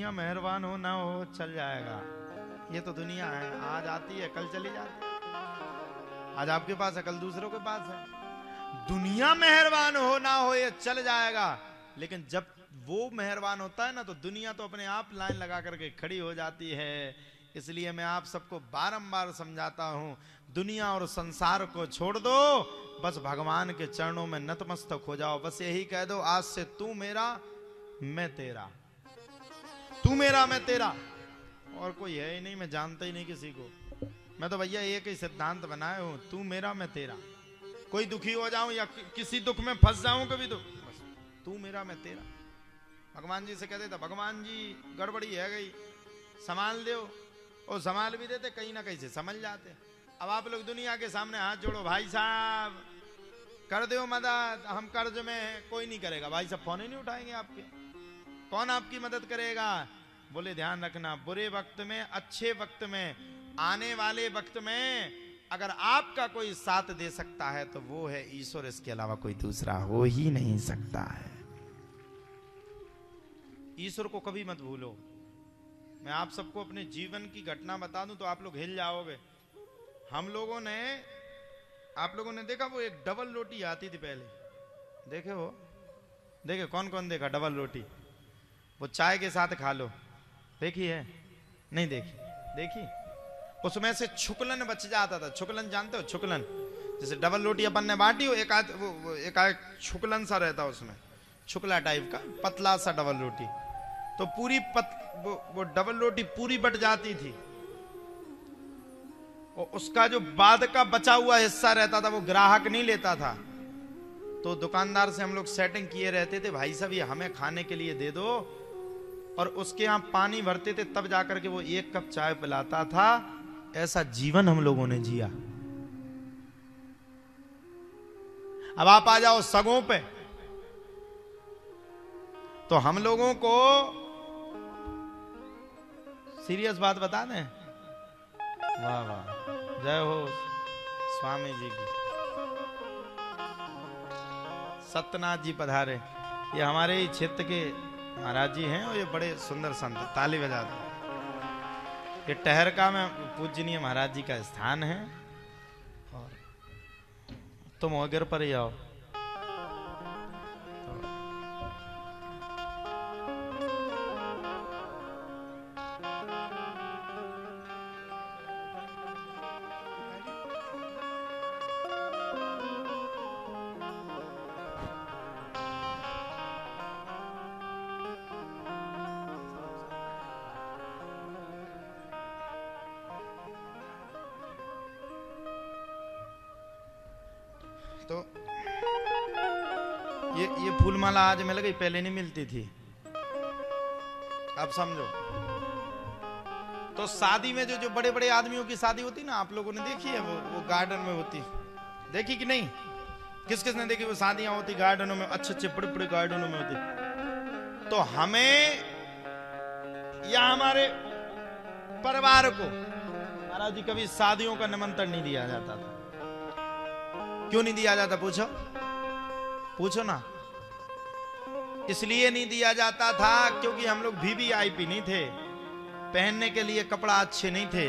दुनिया मेहरबान हो ना हो चल जाएगा। ये तो दुनिया है, आज आती है कल चली जाती है। आज आपके पास है कल दूसरों के पास है। दुनिया मेहरबान हो ना हो ये चल जाएगा, लेकिन जब वो मेहरबान होता है ना तो दुनिया तो अपने आप लाइन लगा करके खड़ी हो जाती है। इसलिए मैं आप सबको बारंबार समझाता हूं, दुनिया और संसार को छोड़ दो, बस भगवान के चरणों में नतमस्तक हो जाओ। बस यही कह दो, आज से तू मेरा मैं तेरा, तू मेरा मैं तेरा, और कोई है ही नहीं, मैं जानता ही नहीं किसी को। मैं तो भैया एक ही सिद्धांत बनाए हूं, तू मेरा मैं तेरा। कोई दुखी हो जाऊं या किसी दुख में फंस जाऊं कभी तो बस तू मेरा मैं तेरा। भगवान जी से कहते थे, भगवान जी गड़बड़ी है गई संभाल दो, और संभाल भी देते, कहीं ना कहीं से समझ जाते। अब आप लोग दुनिया के सामने हाथ जोड़ो, भाई साहब कर दो मदद, हम कर्ज में हैं, कोई नहीं करेगा। भाई साहब फोन ही नहीं उठाएंगे आपके, कौन आपकी मदद करेगा? बोले ध्यान रखना, बुरे वक्त में, अच्छे वक्त में, आने वाले वक्त में अगर आपका कोई साथ दे सकता है तो वो है ईश्वर, इसके अलावा कोई दूसरा हो ही नहीं सकता है। ईश्वर को कभी मत भूलो। मैं आप सबको अपने जीवन की घटना बता दूं तो आप लोग हिल जाओगे। हम लोगों ने, आप लोगों ने देखा वो एक डबल रोटी आती थी पहले, देखे हो? देखे कौन कौन देखा डबल रोटी? वो चाय के साथ खा लो, देखी है? नहीं देखी? देखी? उसमें से छुकलन बच जाता था। छुकलन जानते हो? छुकलन, जैसे डबल रोटी अपन ने बांटी हो, एक आध छुकलन सा रहता उसमें, छुकला टाइप का पतला सा डबल रोटी, तो पूरी वो डबल रोटी पूरी बट जाती थी, और उसका जो बाद का बचा हुआ हिस्सा रहता था वो ग्राहक नहीं लेता था। तो दुकानदार से हम लोग सेटिंग किए रहते थे, भाई साहब ये हमें खाने के लिए दे दो, और उसके यहां पानी भरते थे, तब जाकर के वो एक कप चाय पिलाता था। ऐसा जीवन हम लोगों ने जिया। अब आप आ जाओ सगों पे, तो हम लोगों को सीरियस बात बता दें, वाह वाह, जय हो स्वामी जी की। सत्यनाथ जी पधारे, ये हमारे ही क्षेत्र के महाराज जी हैं, और ये बड़े सुंदर संत, ताली बजा दो। ये टहरका में पूजनीय महाराज जी का स्थान है, और तुम अगर पर ही आओ। तो ये फूलमाला आज मिल गई, पहले नहीं मिलती थी। अब समझो, तो शादी में जो बड़े बड़े आदमियों की शादी होती ना, आप लोगों ने देखी है? वो गार्डन में होती, देखी कि नहीं? किस किस ने देखी? वो शादियां होती गार्डनों में, अच्छे अच्छे बड़े बड़े गार्डनों में होती। तो हमें या हमारे परिवार को महाराज जी कभी शादियों का निमंत्रण नहीं दिया जाता था। क्यों नहीं दिया जाता? पूछो पूछो ना। इसलिए नहीं दिया जाता था क्योंकि हम लोग वीवीआईपी नहीं थे, पहनने के लिए कपड़ा अच्छे नहीं थे,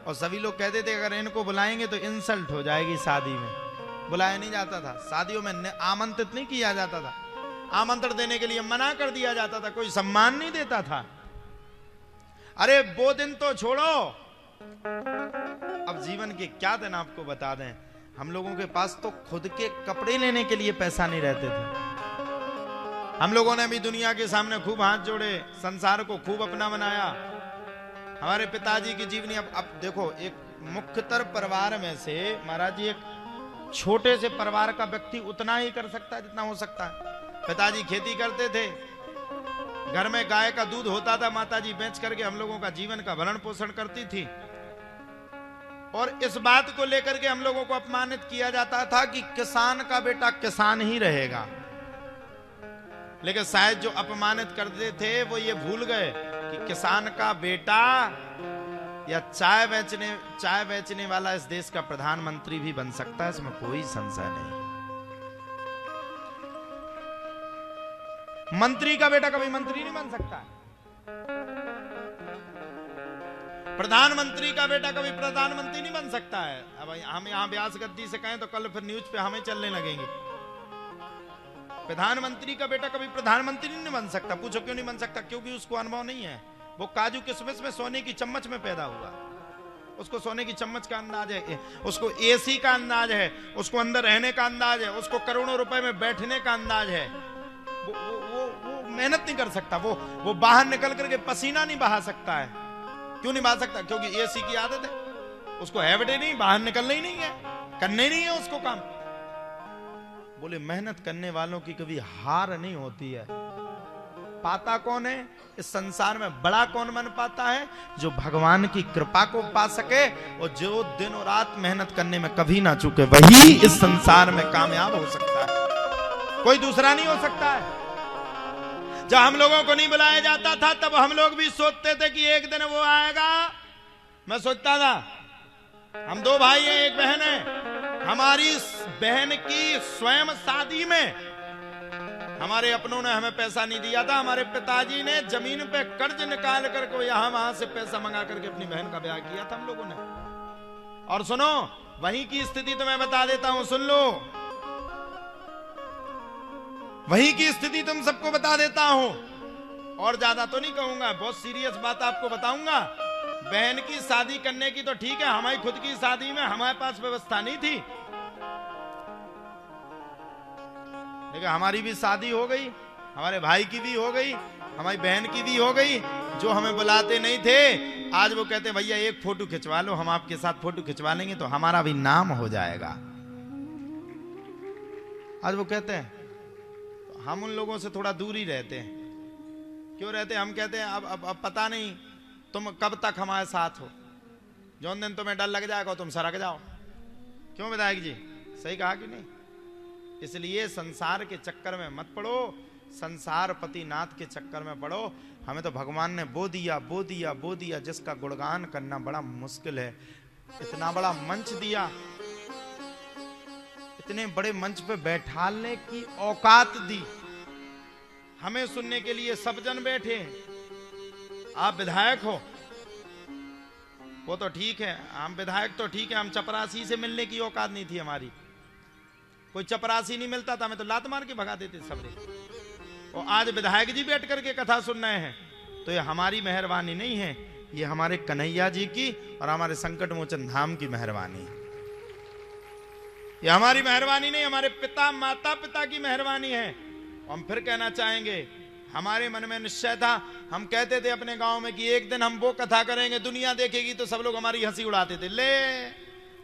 और सभी लोग कहते थे अगर इनको बुलाएंगे तो इंसल्ट हो जाएगी शादी में, बुलाया नहीं जाता था। शादियों में आमंत्रित नहीं किया जाता था, आमंत्रण देने के लिए मना कर दिया जाता था, कोई सम्मान नहीं देता था। अरे वो दिन तो छोड़ो, अब जीवन के क्या दिन आपको बता दें। हम लोगों के पास तो खुद के कपड़े लेने के लिए पैसा नहीं रहते थे। हम लोगों ने भी दुनिया के सामने खूब हाथ जोड़े, संसार को खूब अपना बनाया। हमारे पिताजी की जीवनी, अब देखो, एक मुख्यतर परिवार में से महाराज जी, एक छोटे से परिवार का व्यक्ति उतना ही कर सकता है जितना हो सकता है। पिताजी खेती करते थे, घर में गाय का दूध होता था, माताजी बेच करके हम लोगों का जीवन का भरण पोषण करती थी। और इस बात को लेकर के हम लोगों को अपमानित किया जाता था कि किसान का बेटा किसान ही रहेगा। लेकिन शायद जो अपमानित करते थे वो ये भूल गए कि किसान का बेटा या चाय बेचने वाला इस देश का प्रधानमंत्री भी बन सकता है, इसमें कोई संशय नहीं। मंत्री का बेटा कभी मंत्री नहीं बन सकता। प्रधानमंत्री का बेटा कभी प्रधानमंत्री नहीं बन सकता है। अब हम यहाँ व्यास गद्दी से कहें तो कल फिर न्यूज पे हमें चलने लगेंगे। प्रधानमंत्री का बेटा कभी प्रधानमंत्री नहीं बन सकता। पूछो क्यों नहीं बन सकता? क्योंकि उसको अनुभव नहीं है। वो काजू किशमिश में सोने की चम्मच में पैदा हुआ, उसको सोने की चम्मच का अंदाज है, उसको एसी का अंदाज है, उसको अंदर रहने का अंदाज है, उसको करोड़ों रुपए में बैठने का अंदाज है। वो मेहनत नहीं कर सकता। वो बाहर निकल करके पसीना नहीं बहा सकता है। क्यों नहीं बहा सकता? क्योंकि एसी की आदत है, उसको हैबिट ही नहीं, बाहर निकलना ही नहीं है, करना ही नहीं है उसको काम। बोले मेहनत करने वालों की कभी हार नहीं होती है। पाता कौन है इस संसार में? बड़ा कौन बन पाता है? जो भगवान की कृपा को पा सके और जो दिन और रात मेहनत करने में कभी ना चूके, वही इस संसार में कामयाब हो सकता है। कोई दूसरा नहीं हो सकता है। जब हम लोगों को नहीं बुलाया जाता था तब हम लोग भी सोचते थे कि एक दिन वो आएगा। मैं सोचता था, हम 2 भाई हैं, 1 बहन है। हमारी बहन की स्वयं शादी में हमारे अपनों ने हमें पैसा नहीं दिया था। हमारे पिताजी ने जमीन पे कर्ज निकाल करके यहां वहां से पैसा मंगा करके अपनी बहन का ब्याह किया था हम लोगों ने। और सुनो, वहीं की स्थिति तो मैं बता देता हूं, सुन लो। वहीं की स्थिति तुम सबको बता देता हूं, और ज्यादा तो नहीं कहूंगा, बहुत सीरियस बात आपको बताऊंगा। बहन की शादी करने की तो ठीक है, हमारी खुद की शादी में हमारे पास व्यवस्था नहीं थी, लेकिन हमारी भी शादी हो गई, हमारे भाई की भी हो गई, हमारी बहन की भी हो गई। जो हमें बुलाते नहीं थे, आज वो कहते भैया एक फोटो खिंचवा लो, हम आपके साथ फोटो खिंचवा लेंगे तो हमारा भी नाम हो जाएगा। आज वो कहते हैं। हम उन लोगों से थोड़ा दूर ही रहते हैं। क्यों रहते हैं? हम कहते हैं अब पता नहीं तुम कब तक हमारे साथ हो, जौन दिन तुम्हें डर लग जाएगा तुम सरक जाओ। क्यों विधायक जी, सही कहा कि नहीं? इसलिए संसार के चक्कर में मत पड़ो, संसार पति नाथ के चक्कर में पड़ो। हमें तो भगवान ने वो दिया जिसका गुणगान करना बड़ा मुश्किल है। इतना बड़ा मंच दिया, इतने बड़े मंच पे बैठाने की औकात दी, हमें सुनने के लिए सब जन बैठे। आप विधायक हो वो तो ठीक है, हम विधायक तो ठीक है, हम चपरासी से मिलने की औकात नहीं थी हमारी। कोई चपरासी नहीं मिलता था, हमें तो लात मार के भगा देते सब लोग। और आज विधायक जी बैठ करके कथा सुन रहे हैं, तो ये हमारी मेहरबानी नहीं है, ये हमारे कन्हैया जी की और हमारे संकट मोचन धाम की मेहरबानी है। ये हमारी मेहरबानी नहीं, हमारे पिता माता पिता की मेहरबानी है। हम फिर कहना चाहेंगे, हमारे मन में निश्चय था, हम कहते थे अपने गांव में कि एक दिन हम वो कथा करेंगे, दुनिया देखेगी तो सब लोग हमारी हंसी उड़ाते थे। ले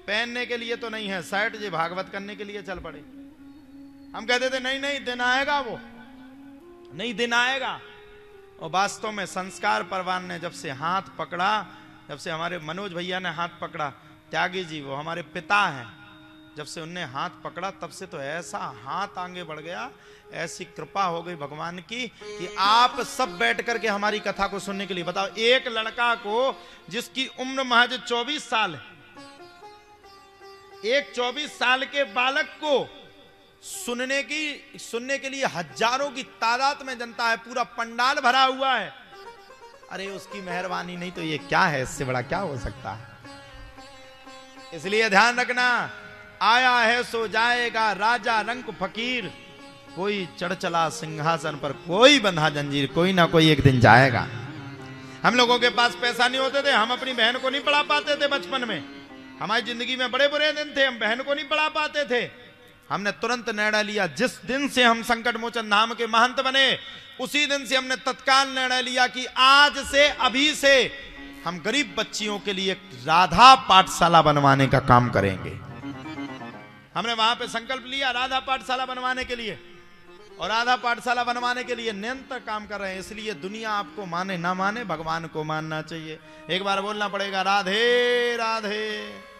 पहनने के लिए तो नहीं है शर्ट, जे भागवत करने के लिए चल पड़े। हम कहते थे नहीं नहीं दिन आएगा, वो नहीं दिन आएगा। और वास्तव में संस्कार परवान ने जब से हाथ पकड़ा, जब से हमारे मनोज भैया ने हाथ पकड़ा, त्यागी जी वो हमारे पिता हैं, जब से उनने हाथ पकड़ा तब से तो ऐसा हाथ आगे बढ़ गया, ऐसी कृपा हो गई भगवान की कि आप सब बैठ करके हमारी कथा को सुनने के लिए। बताओ, एक लड़का को जिसकी उम्र महज 24 साल है, एक 24 साल के बालक को सुनने के लिए हजारों की तादाद में जनता है, पूरा पंडाल भरा हुआ है। अरे उसकी मेहरबानी नहीं तो ये क्या है, इससे बड़ा क्या हो सकता है? इसलिए ध्यान रखना, आया है सो जाएगा राजा रंक फकीर, कोई चढ़ चला सिंहासन पर, कोई बंधा जंजीर, कोई ना कोई एक दिन जाएगा। हम लोगों के पास पैसा नहीं होते थे, हम अपनी बहन को नहीं पढ़ा पाते थे बचपन में। हमारी जिंदगी में बड़े बुरे दिन थे, हम बहन को नहीं पढ़ा पाते थे। हमने तुरंत निर्णय लिया, जिस दिन से हम संकट मोचन धाम के महंत बने, उसी दिन से हमने तत्काल निर्णय लिया कि आज से, अभी से हम गरीब बच्चियों के लिए राधा पाठशाला बनवाने का काम करेंगे। हमने वहां पे संकल्प लिया राधा पाठशाला बनवाने के लिए, और राधा पाठशाला बनवाने के लिए निरंतर काम कर रहे हैं। इसलिए दुनिया आपको माने ना माने, भगवान को मानना चाहिए। एक बार बोलना पड़ेगा, राधे राधे।